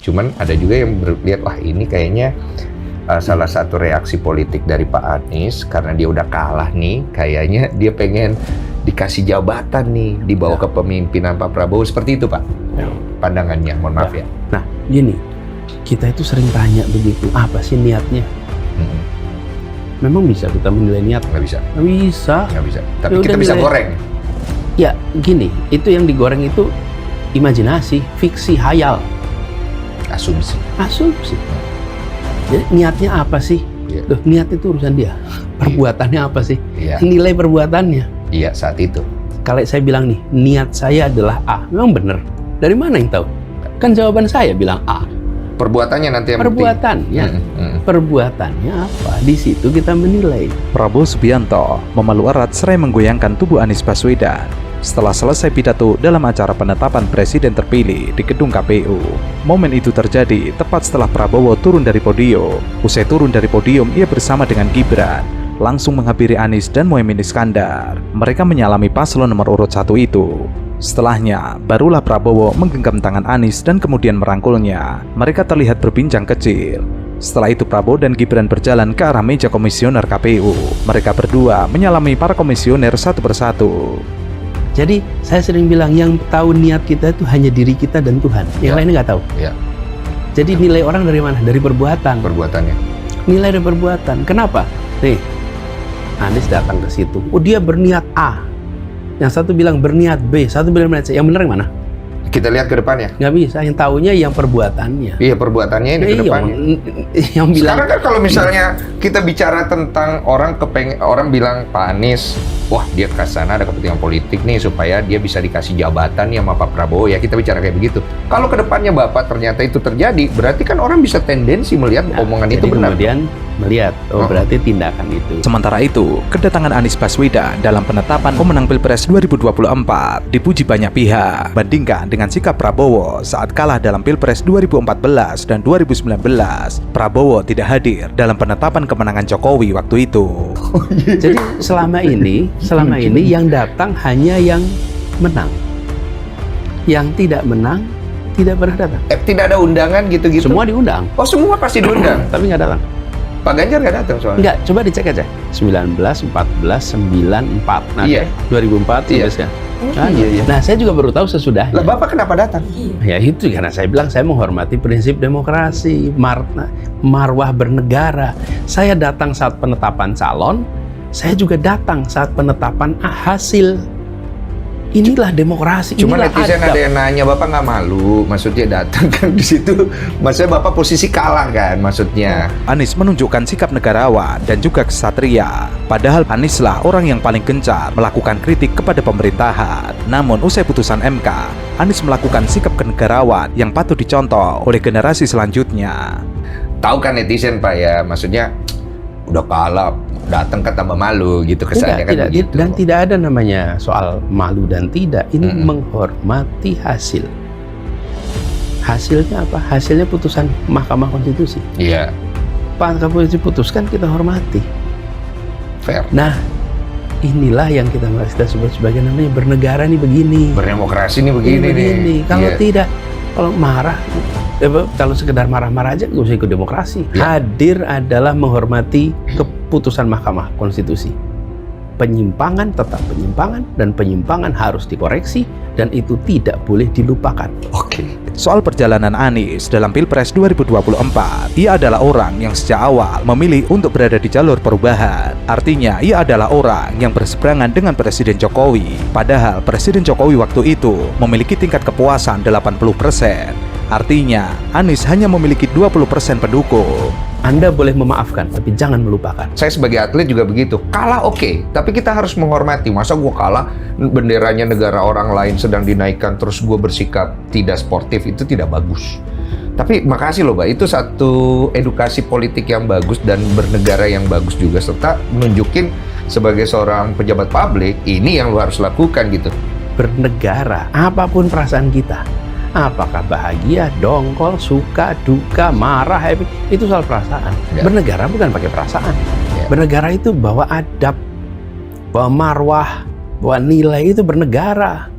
Cuman ada juga yang lihat, wah ini kayaknya salah satu reaksi politik dari Pak Anies karena dia udah kalah nih, kayaknya dia pengen dikasih jabatan nih di bawah kepemimpinan Pak Prabowo. Seperti itu Pak pandangannya, mohon maaf ya. Nah gini, kita itu sering tanya begitu, apa sih niatnya? Memang bisa kita menilai niat? Nggak bisa. Nggak bisa. Nggak bisa. Tapi Ya kita udah bisa nilai. goreng. Ya gini, itu yang digoreng itu imajinasi, fiksi, hayal, Asumsi. asumsi. Jadi niatnya apa sih? Iya. Loh, niat itu urusan dia. Perbuatannya apa sih? Iya. Nilai perbuatannya. Iya, saat itu. Kalau saya bilang nih, niat saya adalah A, memang benar. Dari mana yang tahu? Kan jawaban saya bilang A. Perbuatannya nanti yang Perbuatannya, perbuatannya apa? Di situ kita menilai. Prabowo Subianto memalu erat serai menggoyangkan tubuh Anies Baswedan setelah selesai pidato dalam acara penetapan presiden terpilih di gedung KPU. Momen itu terjadi tepat setelah Prabowo turun dari podium. Usai turun dari podium, ia bersama dengan Gibran langsung menghampiri Anies dan Muhaimin Iskandar. Mereka menyalami paslon nomor urut 1 itu. Setelahnya, barulah Prabowo menggenggam tangan Anies dan kemudian merangkulnya. Mereka terlihat berbincang kecil. Setelah itu Prabowo dan Gibran berjalan ke arah meja komisioner KPU. Mereka berdua menyalami para komisioner satu persatu. Jadi saya sering bilang yang tahu niat kita itu hanya diri kita dan Tuhan. Yang lainnya nggak tahu. Ya. Jadi nilai orang dari mana? Dari perbuatan. Perbuatannya. Nilai dari perbuatan. Kenapa? Nih, Anies datang ke situ. Oh, dia berniat A. Yang satu bilang berniat B, satu bilang berniat C. Yang benar yang mana? Kita lihat ke depannya. Nggak bisa. Yang taunya yang perbuatannya. Iya, perbuatannya ini ke depannya. Yang bilang. Sekarang kan kalau misalnya kita bicara tentang orang bilang Pak Anies, wah dia ke sana ada kepentingan politik nih supaya dia bisa dikasih jabatan nih sama Pak Prabowo, ya kita bicara kayak begitu. Kalau ke depannya Bapak ternyata itu terjadi, berarti kan orang bisa tendensi melihat omongan itu benar. Kemudian melihat, berarti tindakan itu. Sementara itu, kedatangan Anies Baswedan dalam penetapan pemenang Pilpres 2024 dipuji banyak pihak. Bandingkan dengan sikap Prabowo saat kalah dalam Pilpres 2014 dan 2019, Prabowo tidak hadir dalam penetapan kemenangan Jokowi waktu itu. Jadi selama ini yang datang hanya yang menang. Yang tidak menang tidak pernah datang. Tidak ada undangan gitu-gitu. Semua diundang, Oh, semua pasti diundang. tapi nggak datang. Pak Ganjar nggak datang soalnya. Enggak, coba dicek aja. 19, 14, 94. Nah, Iya. 2004 Iya. sampai sekarang. Iya. Nah, saya juga baru tahu sesudahnya. Lah Bapak kenapa datang? Ya itu karena saya bilang saya menghormati prinsip demokrasi, marwah bernegara. Saya datang saat penetapan calon, saya juga datang saat penetapan hasil. Inilah demokrasi. Cuma inilah netizen adab. ada yang nanya, Bapak nggak malu? Maksudnya datang kan di situ, maksudnya Bapak posisi kalah kan maksudnya. Anies menunjukkan sikap negarawan dan juga kesatria. Padahal Anieslah orang yang paling gencar melakukan kritik kepada pemerintahan. Namun usai putusan MK, Anies melakukan sikap kenegarawan yang patut dicontoh oleh generasi selanjutnya. Tahu kan netizen Pak ya, maksudnya udah kalah, datang kan tambah malu gitu kesannya kan Tidak, begitu. dan tidak ada namanya soal malu dan tidak. Ini menghormati hasil. Hasilnya apa? Hasilnya putusan Mahkamah Konstitusi. Iya, Pak Kapolri putuskan, kita hormati. fair. Nah, inilah yang kita sebut sebagai namanya bernegara nih begini. Berdemokrasi nih begini nih. Kalau Iya. tidak, kalau marah, kalau sekedar marah-marah aja nggak usah ikut demokrasi. Ya. Hadir adalah menghormati keputusan Mahkamah Konstitusi. Penyimpangan tetap penyimpangan, dan penyimpangan harus dikoreksi, dan itu tidak boleh dilupakan. Oke. Soal perjalanan Anies dalam Pilpres 2024, ia adalah orang yang sejak awal memilih untuk berada di jalur perubahan. Artinya, ia adalah orang yang berseberangan dengan Presiden Jokowi. Padahal Presiden Jokowi waktu itu memiliki tingkat kepuasan 80%. Artinya, Anies hanya memiliki 20% pendukung. Anda boleh memaafkan, tapi jangan melupakan. Saya sebagai atlet juga begitu. Kalah oke, tapi kita harus menghormati. Masa gue kalah, benderanya negara orang lain sedang dinaikkan, terus gue bersikap tidak sportif, itu tidak bagus. Tapi makasih loh Pak, itu satu edukasi politik yang bagus dan bernegara yang bagus juga, serta menunjukin sebagai seorang pejabat publik, ini yang lu harus lakukan gitu. Bernegara, apapun perasaan kita, apakah bahagia, dongkol, suka, duka, marah, happy, itu soal perasaan. Ya. Bernegara bukan pakai perasaan. Ya. Bernegara itu bawa adab, bawa marwah, bawa nilai, itu bernegara.